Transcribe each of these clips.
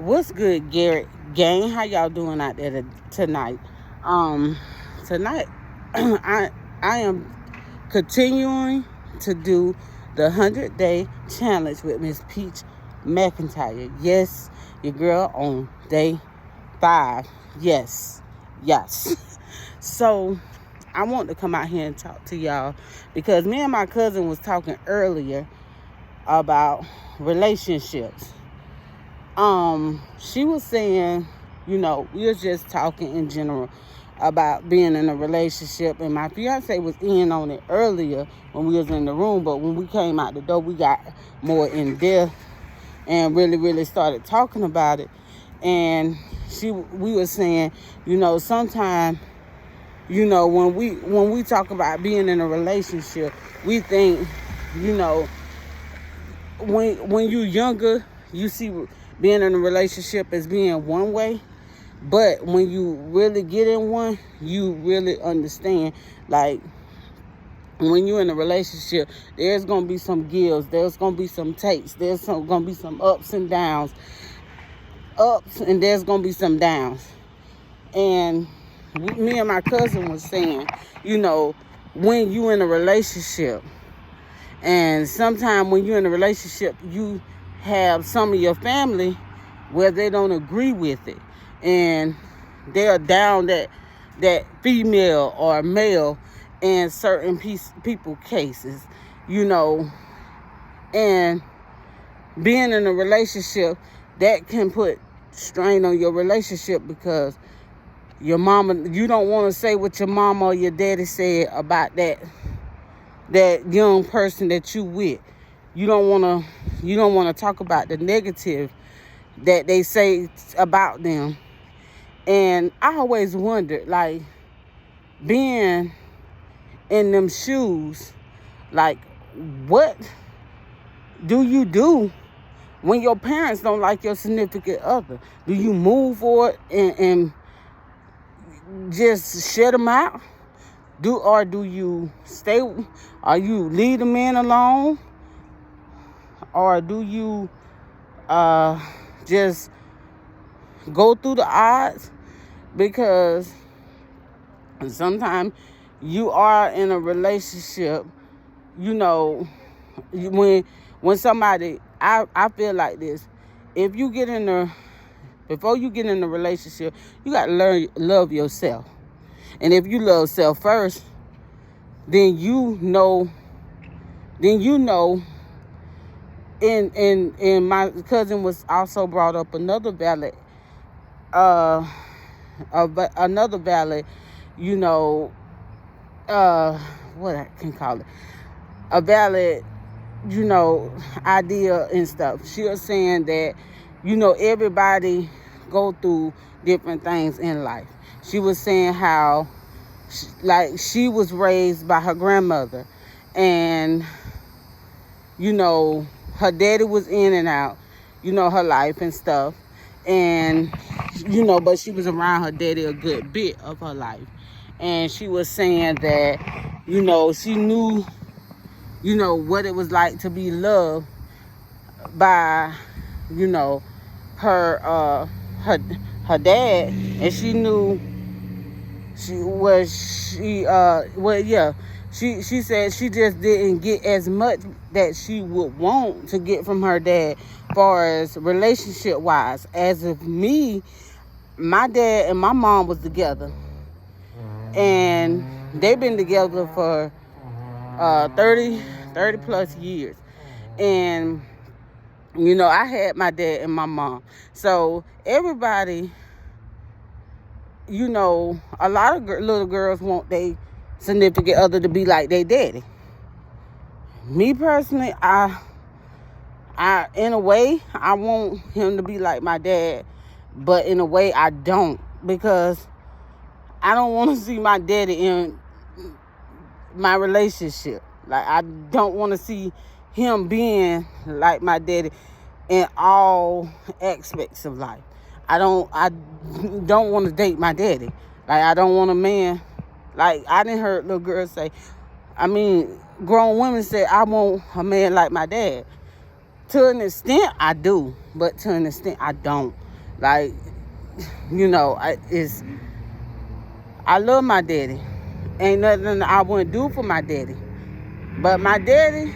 What's good, Garrett gang? How y'all doing out there tonight? Um, Tonight, I am continuing to do the 100-day challenge with Miss Peach McIntyre. Yes, your girl on day 5. Yes, yes. So I want to come out here and talk to y'all because me and my cousin was talking earlier about relationships. She was saying, we was just talking in general about being in a relationship, and my fiance was in on it earlier when we was in the room, but when we came out the door, we got more in depth and really, really started talking about it. And we were saying, sometimes, when we talk about being in a relationship, we think, you know, when you're younger, you see being in a relationship as being one way, but when you really get in one, you really understand. Like, when you're in a relationship, there's gonna be some gives, there's gonna be some takes, gonna be some ups and downs, and there's gonna be some downs. And me and my cousin was saying, when you in a relationship, and sometimes when you're in a relationship, you have some of your family where they don't agree with it, and they're down that female or male in certain people cases, and being in a relationship, that can put strain on your relationship because your mama, you don't want to say what your mama or your daddy said about that young person that you with. You don't want to talk about the negative that they say about them. And I always wondered, like, being in them shoes, like, what do you do when your parents don't like your significant other? Do you move for it and just shut them out? Do you stay? Or you leave the man alone? Or do you just go through the odds? Because sometimes you are in a relationship, when somebody, I feel like this. If you get before you get in a relationship, you got to learn love yourself. And if you love self first, then you know. And my cousin was also brought up another valid, what I can call it, a valid, idea and stuff. She was saying that, everybody go through different things in life. She was saying how, she was raised by her grandmother, and, her daddy was in and out, her life and stuff. And, but she was around her daddy a good bit of her life. And she was saying that, she knew, what it was like to be loved by, her dad. And she knew she said she just didn't get as much that she would want to get from her dad, far as relationship wise. As if me, my dad and my mom was together, and they've been together for 30 plus years. And I had my dad and my mom. So everybody, a lot of little girls want their significant other to be like their daddy. Me personally, I in a way, I want him to be like my dad, but in a way I don't, because I don't want to see my daddy in my relationship. Like, I don't want to see him being like my daddy in all aspects of life. I don't want to date my daddy. Like, I don't want a man. Like, I didn't heard little girls say, grown women say, I want a man like my dad. To an extent, I do, but to an extent, I don't. Like, I love my daddy. Ain't nothing I wouldn't do for my daddy. But my daddy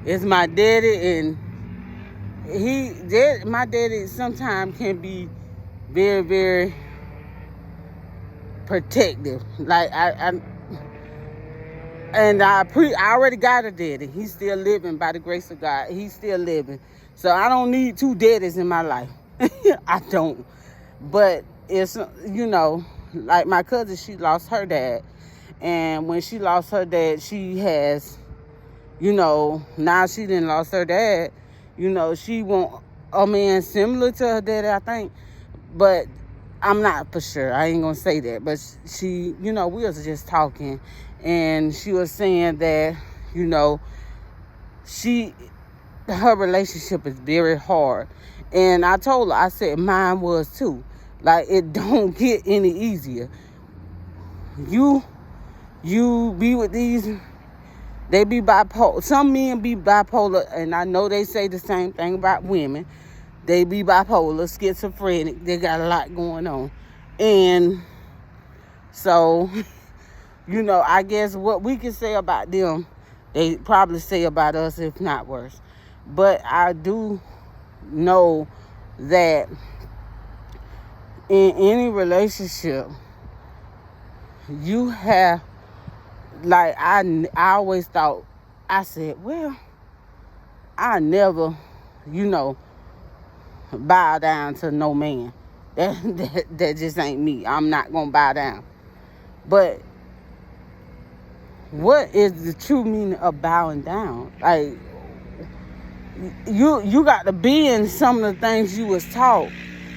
is my daddy, and my daddy sometimes can be very, very protective. Like I already got a daddy. He's still living by the grace of God. He's still living. So I don't need two daddies in my life. I don't. But it's, like my cousin, she lost her dad. And when she lost her dad, she has, now she didn't lost her dad. She want a man similar to her daddy, I think. But I'm not for sure. I ain't going to say that. But she, we was just talking. And she was saying that, her relationship is very hard. And I told her, I said, mine was too. Like, it don't get any easier. You be with these, they be bipolar. Some men be bipolar, and I know they say the same thing about women. They be bipolar, schizophrenic. They got a lot going on. And so, I guess what we can say about them, they probably say about us, if not worse. But I do know that in any relationship, you have, like, I always thought, I said, well, I never, bow down to no man. That just ain't me. I'm not going to bow down. But what is the true meaning of bowing down? Like, you got to be in some of the things you was taught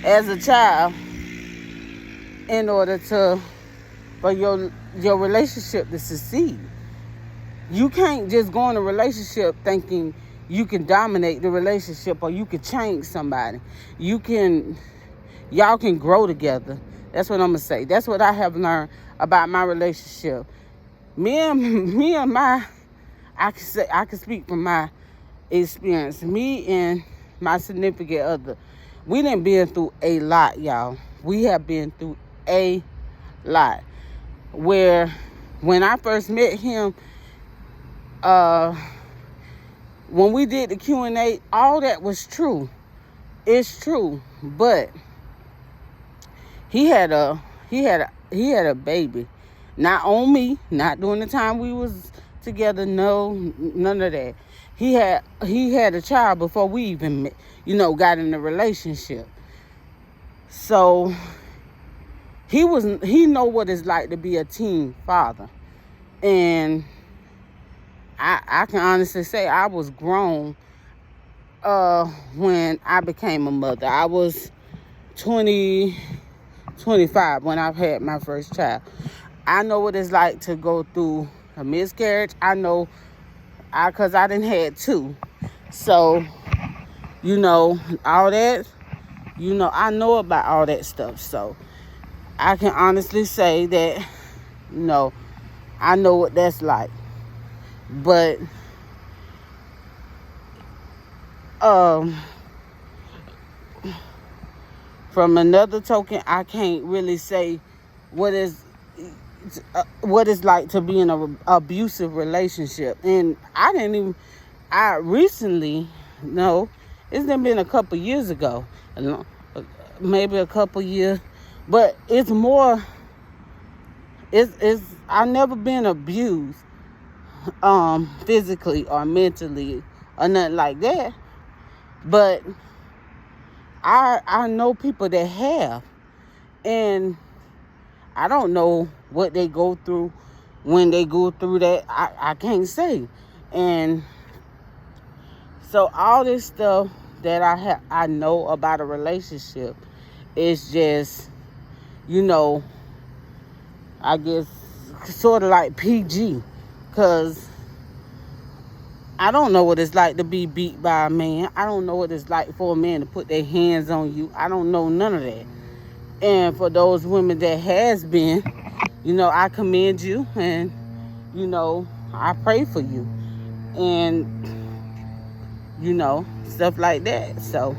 as a child in order for your relationship to succeed. You can't just go in a relationship thinking you can dominate the relationship or you can change somebody. Y'all can grow together. That's what I'm gonna say. That's what I have learned about my relationship. I can speak from my experience. Me and my significant other, we done been through a lot, y'all. We have been through a lot. Where when I first met him, when we did the Q&A, all that was true. It's true, but he had a baby. Not on me, not during the time we was together. No, none of that. He had a child before we even met, got in a relationship. So he know what it's like to be a teen father. And I can honestly say I was grown when I became a mother. I was 25 when I had my first child. I know what it's like to go through a miscarriage. I know, because I done had two. So, all that, I know about all that stuff. So, I can honestly say that, I know what that's like. But, from another token, I can't really say what it's like to be in an abusive relationship. And I recently, it's been a couple years ago, maybe a couple years, but it's more, I've never been abused, physically or mentally or nothing like that. But I know people that have, and I don't know what they go through when they go through that. I can't say. And so all this stuff that I know about a relationship is just, I guess sort of like PG, because I don't know what it's like to be beat by a man. I don't know what it's like for a man to put their hands on you. I don't know none of that. And for those women that has been, I commend you, and, I pray for you. And, stuff like that. So,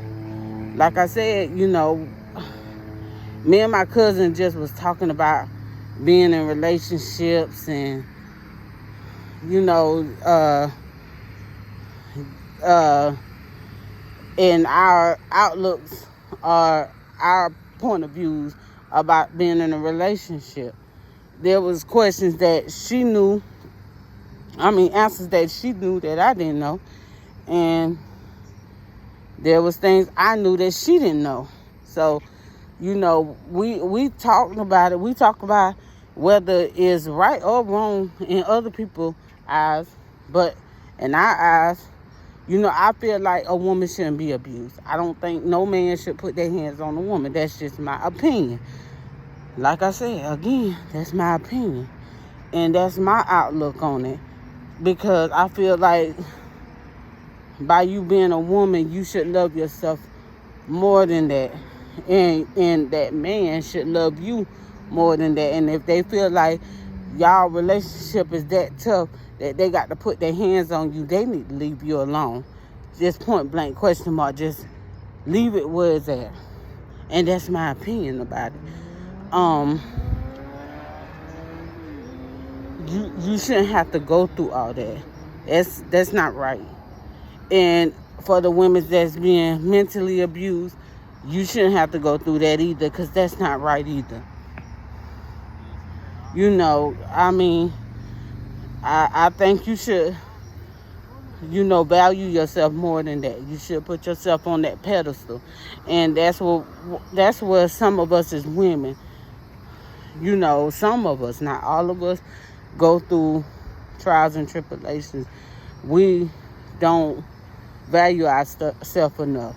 like I said, you know, me and my cousin just was talking about being in relationships and, you know, and our outlooks or our point of views about being in a relationship. There was questions that she knew, answers that she knew that I didn't know. And there was things I knew that she didn't know. So, you know, we talked about it. We talk about whether it's right or wrong in other people's eyes. But in our eyes, you know, I feel like a woman shouldn't be abused. I don't think no man should put their hands on a woman. That's just my opinion. Like I said, again, that's my opinion. And that's my outlook on it. Because I feel like by you being a woman, you should love yourself more than that. And that man should love you more than that. And if they feel like y'all relationship is that tough that they got to put their hands on you, they need to leave you alone. Just point blank question mark. Just leave it where it's at. And that's my opinion about it. You shouldn't have to go through all that. That's not right. And for the women that's being mentally abused, you shouldn't have to go through that either, because that's not right either. You know, I think you should, you know, value yourself more than that. You should put yourself on that pedestal. And that's where some of us as women, you know, some of us, not all of us, go through trials and tribulations. We don't value ourselves enough.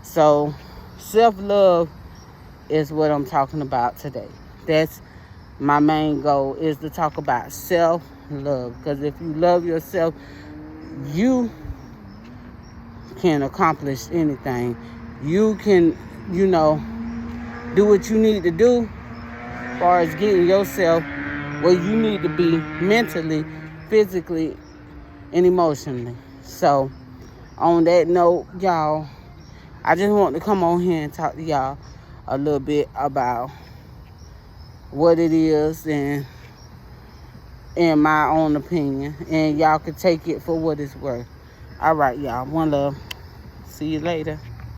So self-love is what I'm talking about today. That's my main goal, is to talk about self-love. Because if you love yourself, you can accomplish anything. You can, you know, do what you need to do as far as getting yourself where you need to be mentally, physically, and emotionally. So, on that note, y'all, I just want to come on here and talk to y'all a little bit about what it is and in my own opinion. And y'all can take it for what it's worth. All right, y'all. One love. See you later.